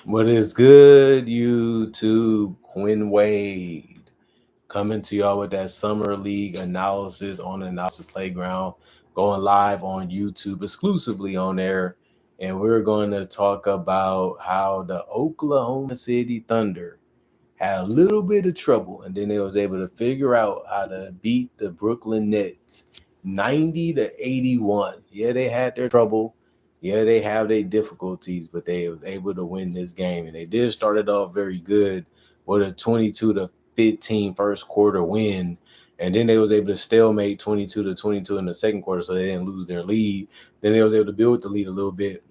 What is good, YouTube? Quinn Wade coming to y'all with that summer league analysis on the Analysis Playground, going live on YouTube exclusively on there. And we're going to talk about how the Oklahoma City Thunder had a little bit of trouble, and then they was able to figure out how to beat the Brooklyn Nets 90-81. Yeah, they had their trouble. Yeah, they have their difficulties, but they was able to win this game, and they did start it off very good with a 22-15 first quarter win. And then they was able to stalemate 22-22 in the second quarter, so they didn't lose their lead. Then they was able to build the lead a little bit.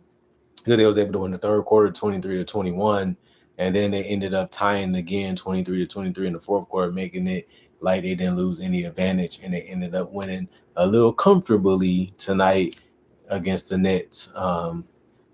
Then they was able to win the third quarter 23-21, and then they ended up tying again 23-23 in the fourth quarter, making it like they didn't lose any advantage, and they ended up winning a little comfortably tonight against the Nets.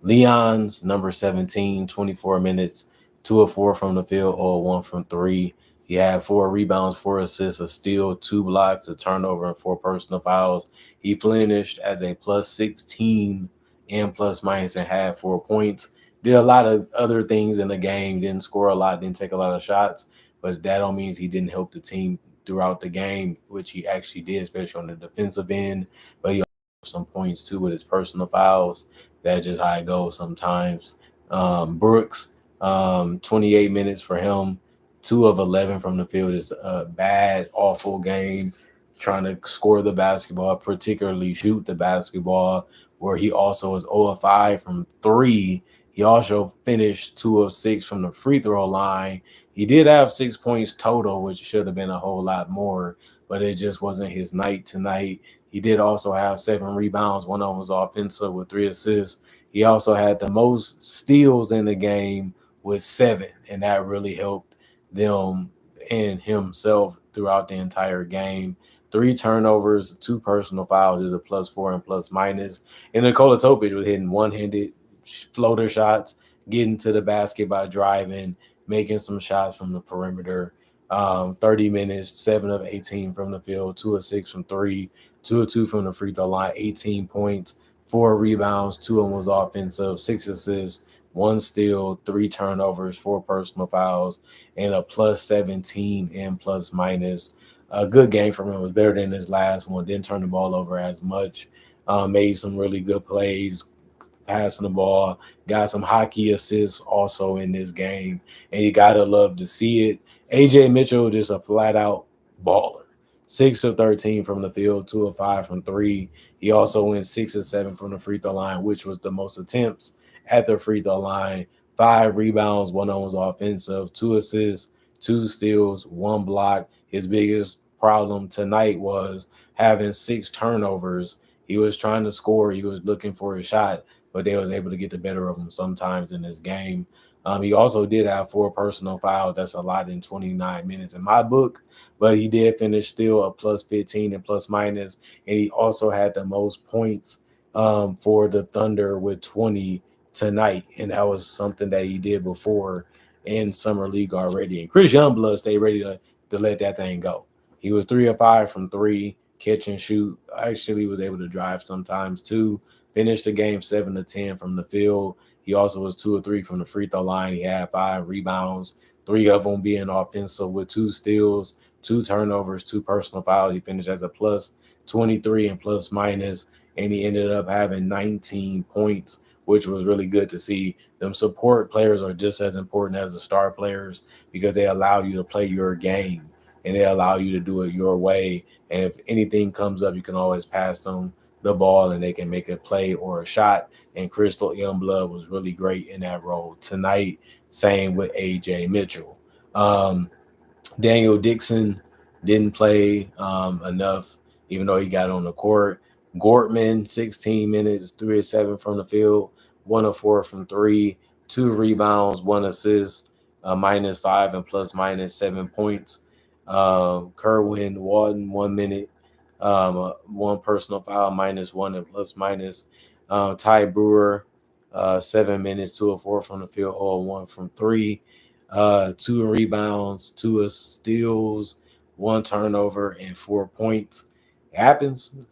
Leon's number 17, 24 minutes, 2 of 4 from the field, or 1 from 3. He had 4 rebounds, 4 assists, a steal, 2 blocks, a turnover, and 4 personal fouls. He finished as a plus 16 and plus minus and had 4 points. Did a lot of other things in the game. Didn't score a lot. Didn't take a lot of shots. But that don't means he didn't help the team throughout the game, which he actually did, especially on the defensive end. But he also some points too with his personal fouls. That's just how it goes sometimes. Brooks, 28 minutes for him. 2 of 11 from the field is a bad, awful game. Trying to score the basketball, particularly shoot the basketball, where he also was 0 of 5 from 3. He also finished 2 of 6 from the free throw line. He did have 6 points total, which should have been a whole lot more, but it just wasn't his night tonight. He did also have 7 rebounds. One of them was offensive with 3 assists. He also had the most steals in the game with 7, and that really helped them and himself throughout the entire game. 3 turnovers, 2 personal fouls is a +4 and plus minus. And Nikola Topic was hitting one-handed floater shots, getting to the basket by driving, making some shots from the perimeter. 30 minutes, 7 of 18 from the field, 2 of 6 from 3, 2 of 2 from the free throw line, 18 points, 4 rebounds, 2 of them was offensive, 6 assists, 1 steal, 3 turnovers, 4 personal fouls, and a plus 17 and plus minus. A good game from him. It was better than his last one. Didn't turn the ball over as much. Made some really good plays, passing the ball. Got some hockey assists also in this game, and you gotta love to see it. AJ Mitchell just a flat out baller. 6 of 13 from the field, 2 of 5 from 3. He also went 6 of 7 from the free throw line, which was the most attempts at the free throw line. 5 rebounds, one of them was offensive, 2 assists, 2 steals, 1 block. His biggest problem tonight was having 6 turnovers. He was trying to score, he was looking for a shot, but they was able to get the better of him sometimes in this game. He also did have 4 personal fouls. That's a lot in 29 minutes in my book, but he did finish still a plus 15 and plus minus, and he also had the most points for the Thunder with 20 tonight, and that was something that he did before in summer league already. And Chris Youngblood stayed ready to let that thing go. He was 3 of 5 from 3, catch and shoot. Actually, was able to drive sometimes too. Finished the game 7 of 10 from the field. He also was 2 of 3 from the free throw line. He had 5 rebounds, 3 of them being offensive with 2 steals, 2 turnovers, 2 personal fouls. He finished as a plus 23 and plus minus, and he ended up having 19 points, which was really good to see. Them support players are just as important as the star players because they allow you to play your game and they allow you to do it your way. And if anything comes up, you can always pass them the ball and they can make a play or a shot. And Crystal Youngblood was really great in that role tonight. Same with AJ Mitchell. Um, Daniel Dixon didn't play enough, even though he got on the court. Gortman, 16 minutes, 3 of 7 from the field, 1 of 4 from 3, 2 rebounds, 1 assist, -5 and plus minus 7 points. Kerwin Walton, 1 minute, 1 personal foul, -1 and plus minus. Ty Brewer, 7 minutes, 2 of 4 from the field, 0 of 1 from 3. 2 rebounds, 2 steals, 1 turnover, and 4 points. It happens,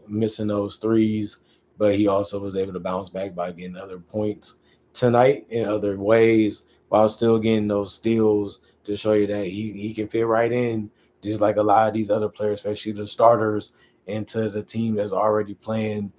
missing those threes, but he also was able to bounce back by getting other points. tonight in other ways while still getting those steals to show you that he can fit right in, just like a lot of these other players, especially the starters, into the team that's already playing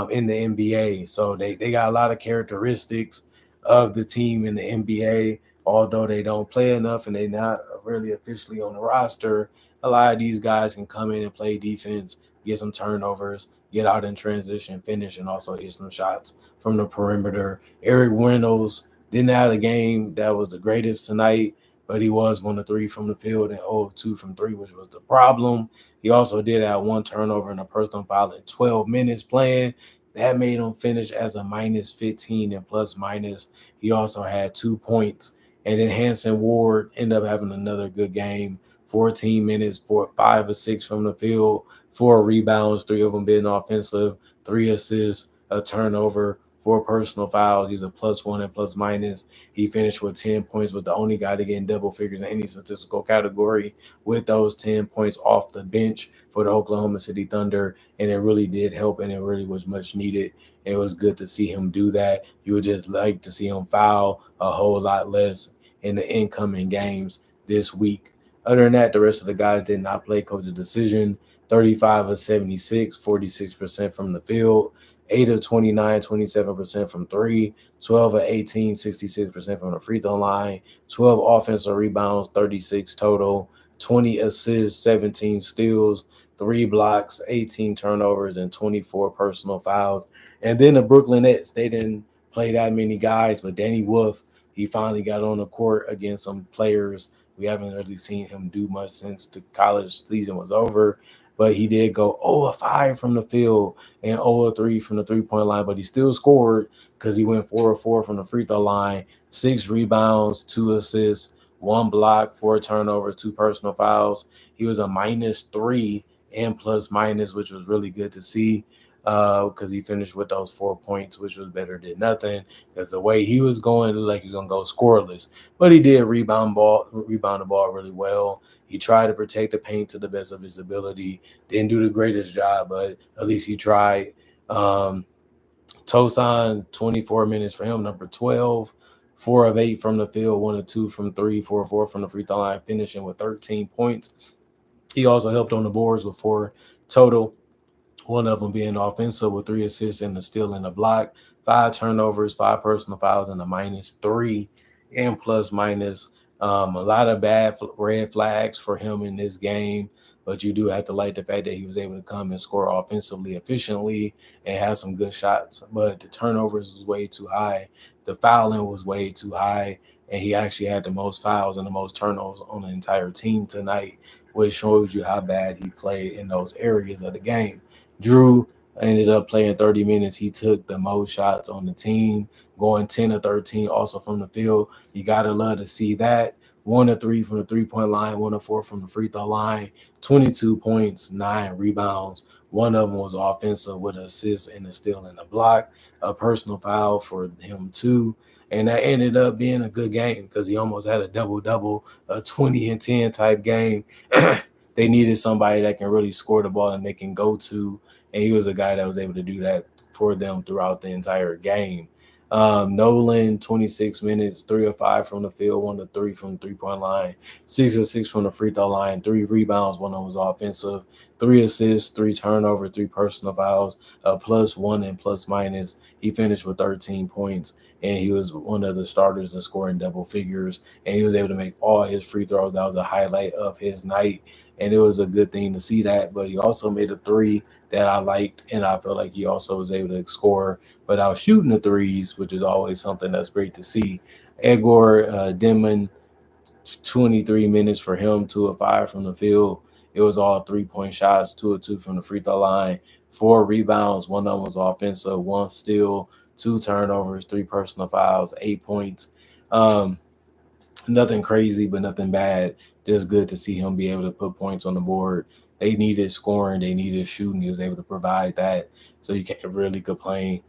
in the NBA. So they got a lot of characteristics of the team in the NBA, although they don't play enough and they're not really officially on the roster. A lot of these guys can come in and play defense, get some turnovers, get out in transition, finish, and also hit some shots from the perimeter. Eric Reynolds didn't have a game that was the greatest tonight, but he was 1 of 3 from the field and 0 of 2 from three, which was the problem. He also did have one turnover and a personal foul in 12 minutes playing. That made him finish as a minus 15 and plus minus. He also had 2 points. And then Hanson Ward ended up having another good game. 14 minutes for 5 of 6 from the field, 4 rebounds, 3 of them being offensive, 3 assists, a turnover, 4 personal fouls. He's a +1 and plus minus. He finished with 10 points, was the only guy to get in double figures in any statistical category with those 10 points off the bench for the Oklahoma City Thunder. And it really did help, and it really was much needed. It was good to see him do that. You would just like to see him foul a whole lot less in the incoming games this week. Other than that, the rest of the guys did not play coach's decision. 35 of 76, 46% from the field, 8 of 29, 27% from three, 12 of 18, 66% from the free throw line, 12 offensive rebounds, 36 total, 20 assists, 17 steals, 3 blocks, 18 turnovers, and 24 personal fouls. And then the Brooklyn Nets, they didn't play that many guys, but Danny Wolf, he finally got on the court against some players. We haven't really seen him do much since the college season was over, but he did go 0 of 5 from the field and 0 of 3 from the 3 point line, but he still scored because he went 4 of 4 from the free throw line, 6 rebounds, 2 assists, 1 block, 4 turnovers, 2 personal fouls. He was a -3 and plus minus, which was really good to see because he finished with those 4 points, which was better than nothing. Because the way he was going, it looked like he was gonna go scoreless, but he did rebound the ball really well. He tried to protect the paint to the best of his ability. Didn't do the greatest job, but at least he tried. Um, Tosan, 24 minutes for him, number 12. 4 of 8 from the field, 1 of 2 from three, 4 of 4 from the free throw line, finishing with 13 points. He also helped on the boards with 4 total, one of them being offensive with 3 assists and a steal and a block, 5 turnovers, 5 personal fouls, and a -3 and plus minus. A lot of bad red flags for him in this game, but you do have to like the fact that he was able to come and score offensively efficiently and have some good shots. But the turnovers was way too high, the fouling was way too high, and he actually had the most fouls and the most turnovers on the entire team tonight, which shows you how bad he played in those areas of the game. Drew ended up playing 30 minutes. He took the most shots on the team, going 10 of 13 also from the field. You got to love to see that. 1 of 3 from the 3 point line, 1 of 4 from the free throw line, 22 points, 9 rebounds. One of them was offensive with an assist and a steal and a block, a personal foul for him too. And that ended up being a good game because he almost had a double double, a 20 and 10 type game. They needed somebody that can really score the ball and they can go to, and he was a guy that was able to do that for them throughout the entire game. Nolan, 26 minutes, 3 of 5 from the field, 1 of 3 from the 3 point line, 6 of 6 from the free throw line, 3 rebounds, one of them was offensive, 3 assists, 3 turnovers, 3 personal fouls, a +1 and plus minus. He finished with 13 points, and he was one of the starters to score in double figures, and he was able to make all his free throws. That was a highlight of his night, and it was a good thing to see that. But he also made a three that I liked, and I felt like he also was able to score without shooting the threes, which is always something that's great to see. Edgar Denman, 23 minutes for him, 2 of 5 from the field. It was all 3 point shots, 2 of 2 from the free throw line, 4 rebounds, one of them was offensive, one steal, 2 turnovers, 3 personal fouls, 8 points. Um, Nothing crazy, but nothing bad. Just good to see him be able to put points on the board. They needed scoring, they needed shooting. He was able to provide that, so you can't really complain.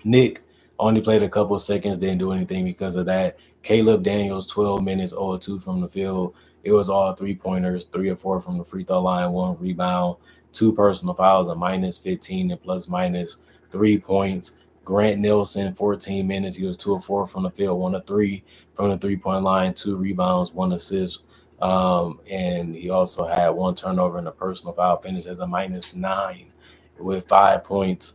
Nick only played a couple of seconds, didn't do anything because of that. Caleb Daniels, 12 minutes, 0 of 2 from the field. It was all 3 pointers, 3 of 4 from the free throw line, 1 rebound, 2 personal fouls, a -15 and plus minus, 3 points. Grant Nelson, 14 minutes. He was 2 of 4 from the field, 1 of 3 from the 3-point line, 2 rebounds, 1 assist. And he also had 1 turnover and a personal foul, finished as a -9 with 5 points.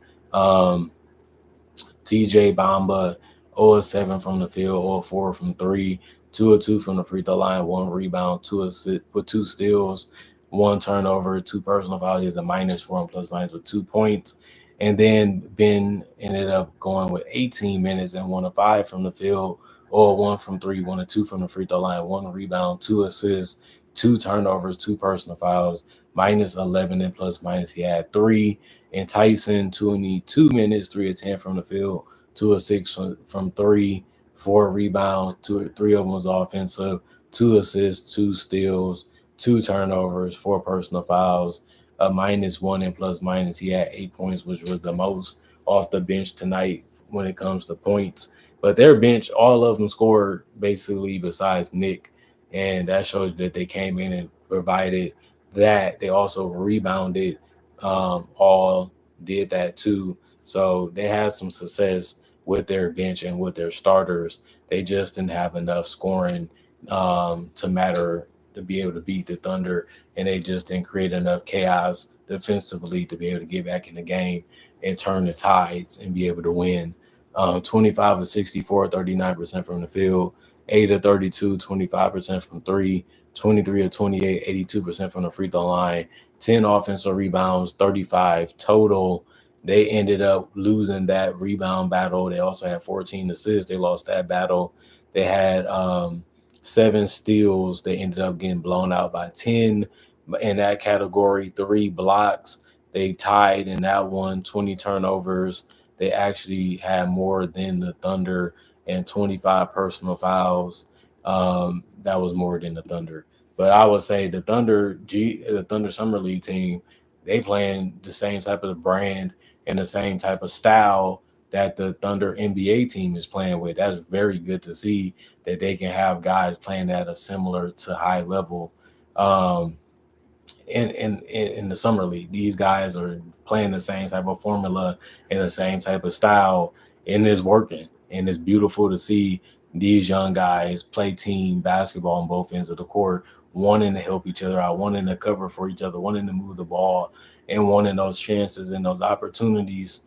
TJ Bamba, 0 of 7 from the field, 0 of 4 from 3, 2 of 2 from the free throw line, 1 rebound, 2 assists with 2 steals, 1 turnover, 2 personal fouls. He's a -4 and plus minus with 2 points. And then Ben ended up going with 18 minutes and 1 of 5 from the field, 0 of 1 from 3, 1 of 2 from the free throw line, 1 rebound, 2 assists, 2 turnovers, 2 personal fouls, -11 and plus minus. He had 3. And Tyson, 22 minutes, 3 of 10 from the field, 2 of 6 from 3, 4 rebounds, 3 of them was offensive, 2 assists, 2 steals, 2 turnovers, 4 personal fouls, a -1 and plus minus. He had 8 points, which was the most off the bench tonight when it comes to points. But their bench, all of them scored basically besides Nick. And that shows that they came in and provided that. They also rebounded, all did that too. So they had some success with their bench and with their starters. They just didn't have enough scoring to matter to be able to beat the Thunder, and they just didn't create enough chaos defensively to be able to get back in the game and turn the tides and be able to win. 25 of 64, 39% from the field, 8 of 32, 25% from 3, 23 of 28, 82% from the free throw line, 10 offensive rebounds, 35 total. They ended up losing that rebound battle. They also had 14 assists. They lost that battle. They had 7 steals. They ended up getting blown out by 10 in that category. 3 blocks. They tied in that one. 20 turnovers. They actually had more than the Thunder, and 25 personal fouls. That was more than the Thunder. But I would say the Thunder Summer League team, they playing the same type of brand and the same type of style that the Thunder NBA team is playing with. That's very good to see that they can have guys playing at a similar to high level. Um, in the summer league, these guys are playing the same type of formula and the same type of style, and it's working. And it's beautiful to see these young guys play team basketball on both ends of the court, wanting to help each other out, wanting to cover for each other, wanting to move the ball, and wanting those chances and those opportunities,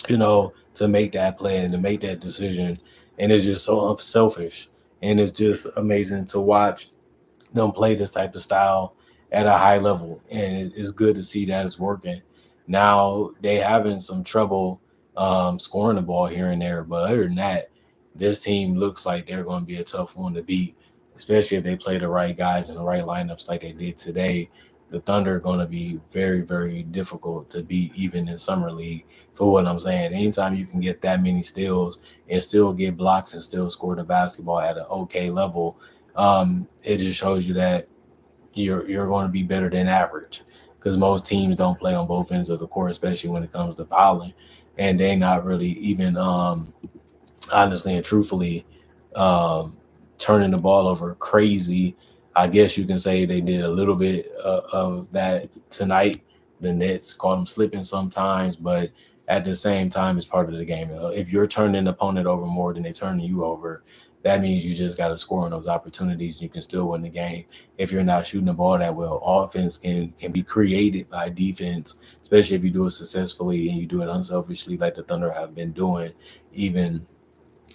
to make that play and to make that decision. And it's just so unselfish. And it's just amazing to watch them play this type of style at a high level, and it's good to see that it's working. Now they having some trouble scoring the ball here and there, but other than that, this team looks like they're going to be a tough one to beat, especially if they play the right guys in the right lineups like they did today. The Thunder are going to be very, very difficult to beat, even in summer league. For what I'm saying, anytime you can get that many steals and still get blocks and still score the basketball at an okay level, it just shows you that you're going to be better than average, because most teams don't play on both ends of the court, especially when it comes to fouling, and they're not really even honestly and truthfully um, turning the ball over crazy. I guess you can say they did a little bit of that tonight. The Nets caught them slipping sometimes, but at the same time, it's part of the game. If you're turning an opponent over more than they turning you over, that means you just got to score on those opportunities. You can still win the game. If you're not shooting the ball that well, offense can be created by defense, especially if you do it successfully and you do it unselfishly, like the Thunder have been doing, even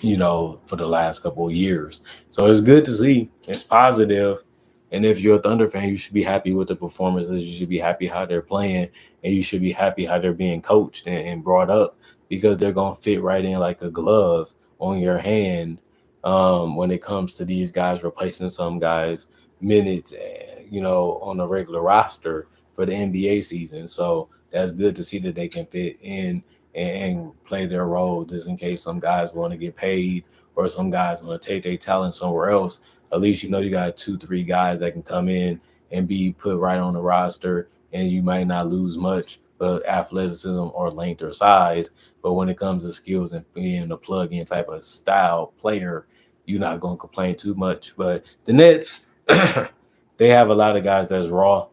for the last couple of years. So it's good to see. It's positive. And if you're a Thunder fan, you should be happy with the performances. You should be happy how they're playing, and you should be happy how they're being coached and brought up, because they're going to fit right in like a glove on your hand when it comes to these guys replacing some guys minutes, on a regular roster for the NBA season. So that's good to see that they can fit in and play their role, just in case some guys want to get paid or some guys want to take their talent somewhere else. At least you got 2, 3 guys that can come in and be put right on the roster, and you might not lose much but athleticism or length or size. But when it comes to skills and being a plug-in type of style player, you're not going to complain too much. But the Nets, they have a lot of guys that's raw.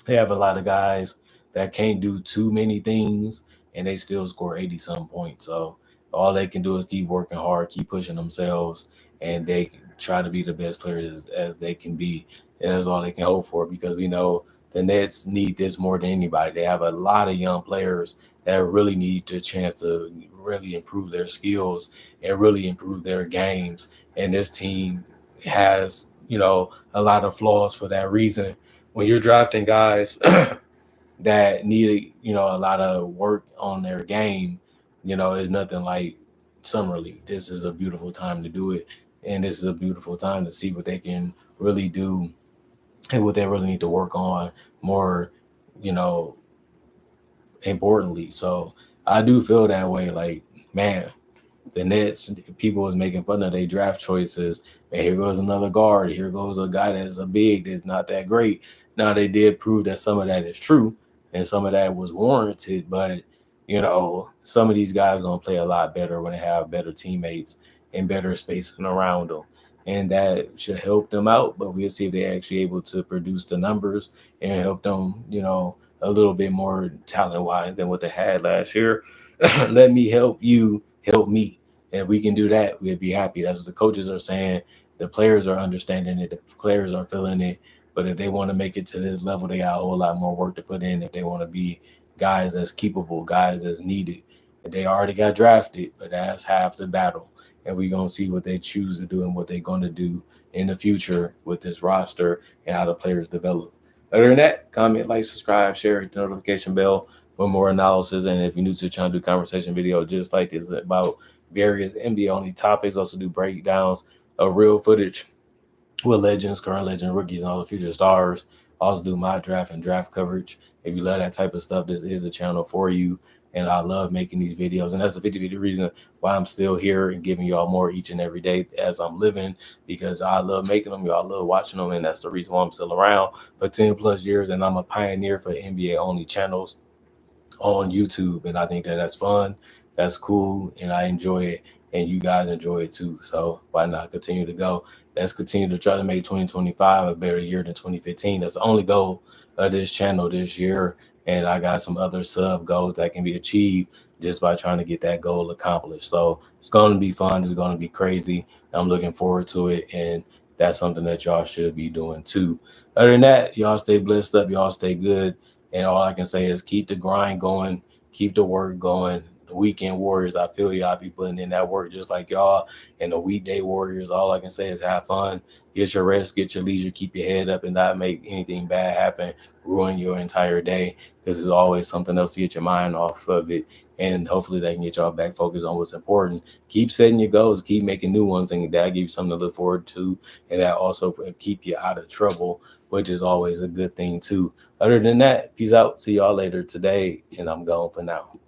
They have a lot of guys that can't do too many things, and they still score 80 some points. So All they can do is keep working hard, keep pushing themselves, and they can try to be the best players as they can be. And that's all they can hope for, because we know the Nets need this more than anybody. They have a lot of young players that really need the chance to really improve their skills and really improve their games. And this team has, a lot of flaws for that reason. When you're drafting guys that need, a lot of work on their game, it's nothing like summer league. This is a beautiful time to do it, and this is a beautiful time to see what they can really do and what they really need to work on more, you know, importantly. So I do feel that way. Like, man, the Nets, people was making fun of their draft choices. And here goes another guard. Here goes a guy that's a big that's not that great. Now they did prove that some of that is true and some of that was warranted, but some of these guys gonna play a lot better when they have better teammates and better spacing around them. And that should help them out, but we'll see if they're actually able to produce the numbers and help them, a little bit more talent wise than what they had last year. Let me help you help me. And we can do that, we'd be happy. That's what the coaches are saying. The players are understanding it. The players are feeling it. But if they want to make it to this level, they got a whole lot more work to put in. If they want to be guys that's keepable, guys that's needed, and they already got drafted, but that's half the battle. And we're gonna see what they choose to do and what they're gonna do in the future with this roster and how the players develop. Other than that, comment, like, subscribe, share, hit the notification bell for more analysis. And if you're new to the channel, do conversation video just like this about various NBA only topics. Also do breakdowns of real footage with legends, current legends, rookies, and all the future stars. Also do my draft and draft coverage. If you love that type of stuff, this is a channel for you. And I love making these videos. And that's the 50-50 reason why I'm still here and giving y'all more each and every day as I'm living, because I love making them. Y'all love watching them. And that's the reason why I'm still around for 10 plus years. And I'm a pioneer for NBA only channels on YouTube. And I think that that's fun. That's cool. And I enjoy it. And you guys enjoy it too. So why not continue to go? Let's continue to try to make 2025 a better year than 2015. That's the only goal of this channel this year. And I got some other sub goals that can be achieved just by trying to get that goal accomplished. So it's going to be fun. It's going to be crazy. I'm looking forward to it. And that's something that y'all should be doing too. Other than that, y'all stay blessed up. Y'all stay good. And all I can say is keep the grind going, keep the work going. The weekend warriors, I feel y'all be putting in that work just like y'all. And the weekday warriors, all I can say is have fun, get your rest, get your leisure, keep your head up, and not make anything bad happen, ruin your entire day, because there's always something else to get your mind off of it. And hopefully they can get y'all back focused on what's important. Keep setting your goals, keep making new ones, and that'll give you something to look forward to. And that also keep you out of trouble, which is always a good thing too. Other than that, peace out. See y'all later today, and I'm gone for now.